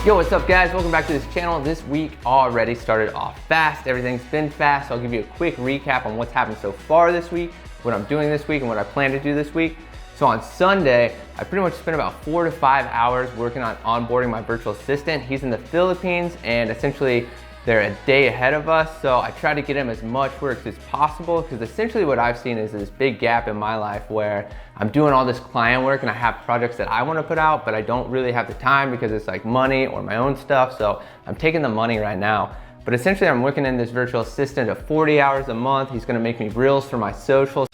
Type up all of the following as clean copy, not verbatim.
Yo, what's up guys? Welcome back to this channel. This week already started off fast. Everything's been fast, so I'll give you a quick recap on what's happened so far this week, what I'm doing this week, and what I plan to do this week. So on Sunday, I pretty much spent about 4 to 5 hours working on onboarding my virtual assistant. He's in the Philippines, and essentially they're a day ahead of us, so I try to get him as much work as possible, because essentially what I've seen is this big gap in my life where I'm doing all this client work and I have projects that I want to put out, but I don't really have the time because it's like money or my own stuff, so I'm taking the money right now. But essentially I'm working in this virtual assistant of 40 hours a month. He's going to make me reels for my socials.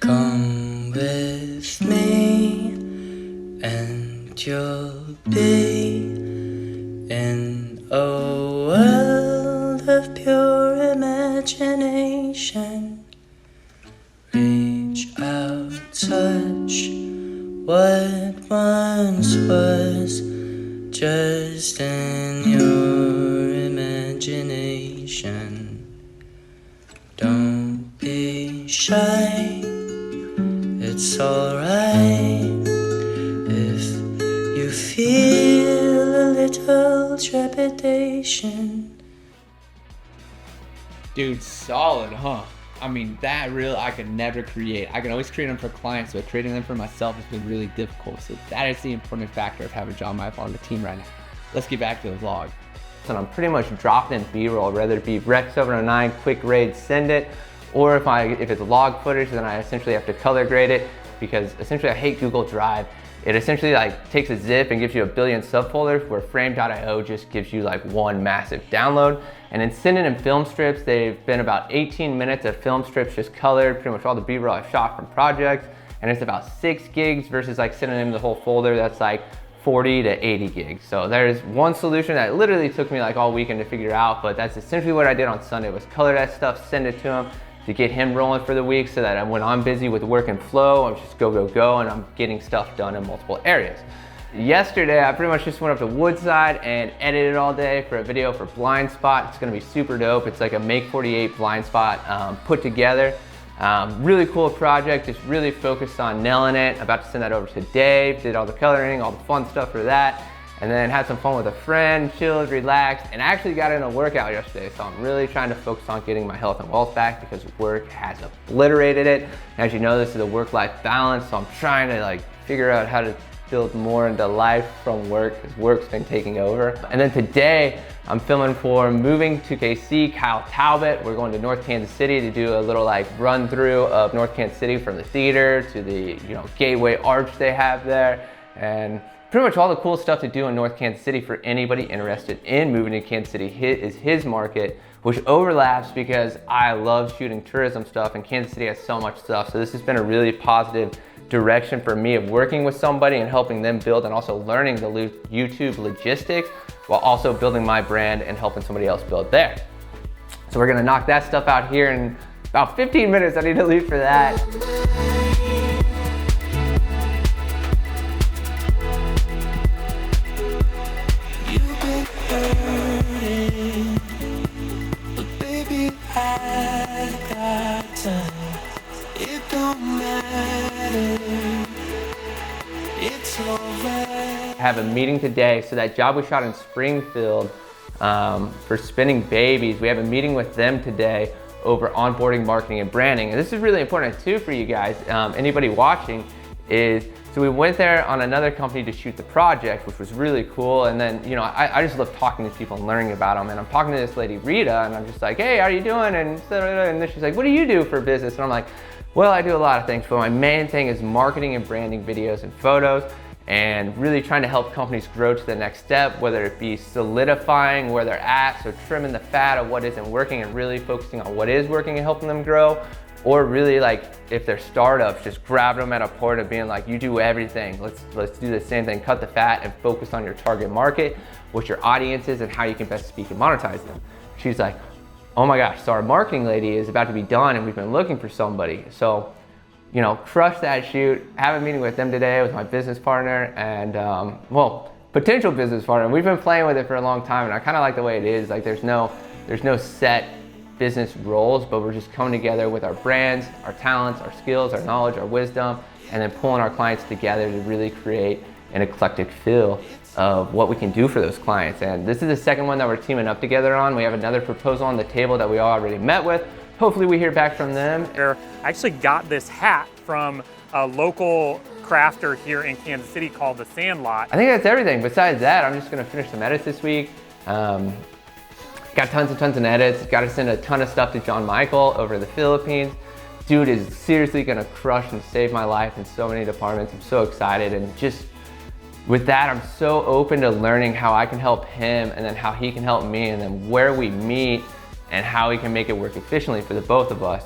Come with me and you'll be in a world of pure imagination. Reach out, touch what once was just in your imagination. Don't be shy, it's alright if you feel a little trepidation. Dude, solid, huh? I mean, that reel I could never create. I can always create them for clients, but creating them for myself has been really difficult. So that is the important factor of having John Michael on the team right now. Let's get back to the vlog. And I'm pretty much dropping in B-roll, whether it be Rec 709, quick grade, send it, or if it's log footage, then I essentially have to color grade it, because essentially I hate Google Drive. It essentially like takes a zip and gives you a billion subfolders, where frame.io just gives you like one massive download. And then sending in film strips, they've been about 18 minutes of film strips just colored, pretty much all the B-roll I've shot from projects, and it's about 6 gigs versus like sending in the whole folder that's like 40 to 80 gigs. So there's one solution that literally took me like all weekend to figure out, but that's essentially what I did on Sunday, was color that stuff, send it to him to get him rolling for the week, so that when I'm busy with work and flow, I'm just go, and I'm getting stuff done in multiple areas. Yesterday, I pretty much just went up to Woodside and edited all day for a video for Blind Spot. It's gonna be super dope. It's like a Make 48 blind spot put together. Really cool project, just really focused on nailing it. About to send that over to Dave, did all the coloring, all the fun stuff for that, and then had some fun with a friend, chilled, relaxed, and actually got in a workout yesterday. So I'm really trying to focus on getting my health and wealth back, because work has obliterated it. As you know, this is a work-life balance, so I'm trying to like figure out how to build more into life from work, because work's been taking over. And then today, I'm filming for movingtokc, Kyle Talbot. We're going to North Kansas City to do a little like run through of North Kansas City, from the theater to the gateway arch they have there, and pretty much all the cool stuff to do in North Kansas City for anybody interested in moving to Kansas City. Is his market, which overlaps because I love shooting tourism stuff, and Kansas City has so much stuff. So this has been a really positive direction for me of working with somebody and helping them build, and also learning the YouTube logistics while also building my brand and helping somebody else build there. So we're gonna knock that stuff out here in about 15 minutes. I need to leave for that. I have a meeting today, so that job we shot in Springfield for Spinning Babies, we have a meeting with them today over onboarding, marketing, and branding. And this is really important too for you guys, anybody watching, so we went there on another company to shoot the project, which was really cool. And then, I just love talking to people and learning about them. And I'm talking to this lady, Rita, and I'm just like, hey, how are you doing? And then she's like, what do you do for business? And I'm like, well, I do a lot of things, but my main thing is marketing and branding videos and photos, and really trying to help companies grow to the next step, whether it be solidifying where they're at, so trimming the fat of what isn't working and really focusing on what is working and helping them grow, or really like if they're startups, just grabbing them at a point of being like, you do everything, let's do the same thing, cut the fat and focus on your target market, what your audience is, and how you can best speak and monetize them. She's like, oh my gosh, so our marketing lady is about to be done and we've been looking for somebody. So, crush that shoot, have a meeting with them today with my business partner and, potential business partner. We've been playing with it for a long time, and I kind of like the way it is. Like there's no set business roles, but we're just coming together with our brands, our talents, our skills, our knowledge, our wisdom, and then pulling our clients together to really create an eclectic feel of what we can do for those clients. And this is the second one that we're teaming up together on. We have another proposal on the table that we already met with. Hopefully we hear back from them. I actually got this hat from a local crafter here in Kansas City called the Sandlot. I think that's everything. Besides that, I'm just gonna finish some edits this week. Got tons of edits. Got to send a ton of stuff to John Michael over in the Philippines. Dude is seriously gonna crush and save my life in so many departments. I'm so excited, and just with that, I'm so open to learning how I can help him and then how he can help me, and then where we meet and how we can make it work efficiently for the both of us.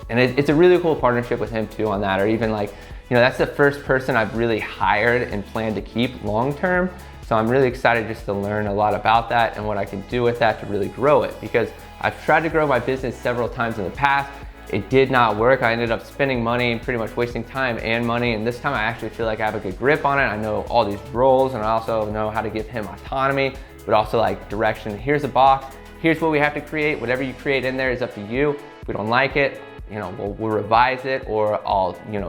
And it's a really cool partnership with him too on that, or even like, you know, that's the first person I've really hired and plan to keep long-term. So I'm really excited just to learn a lot about that and what I can do with that to really grow it, because I've tried to grow my business several times in the past. It did not work. I ended up spending money and pretty much wasting time and money. And this time I actually feel like I have a good grip on it. I know all these roles, and I also know how to give him autonomy, but also like direction. Here's a box. Here's what we have to create. Whatever you create in there is up to you. If we don't like it, you know, we'll revise it, or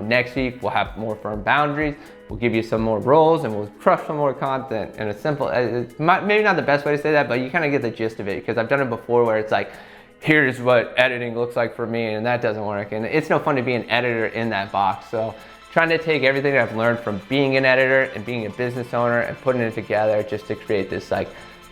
next week we'll have more firm boundaries. We'll give you some more roles and we'll crush some more content. And it's simple. It's maybe not the best way to say that, but you kind of get the gist of it, because I've done it before where it's like, here's what editing looks like for me, and that doesn't work. And it's no fun to be an editor in that box. So trying to take everything that I've learned from being an editor and being a business owner and putting it together just to create this like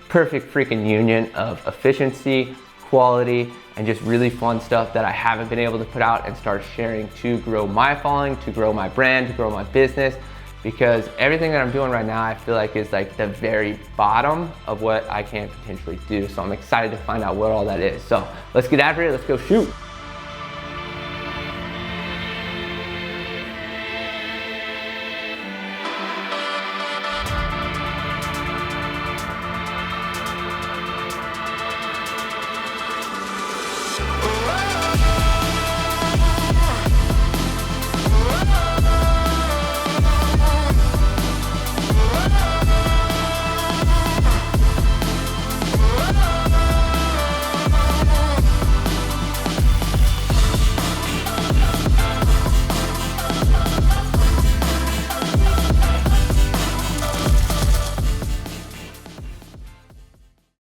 perfect freaking union of efficiency, quality, and just really fun stuff that I haven't been able to put out and start sharing to grow my following, to grow my brand, to grow my business. Because everything that I'm doing right now, I feel like is like the very bottom of what I can potentially do. So I'm excited to find out what all that is. So let's get after it, let's go shoot.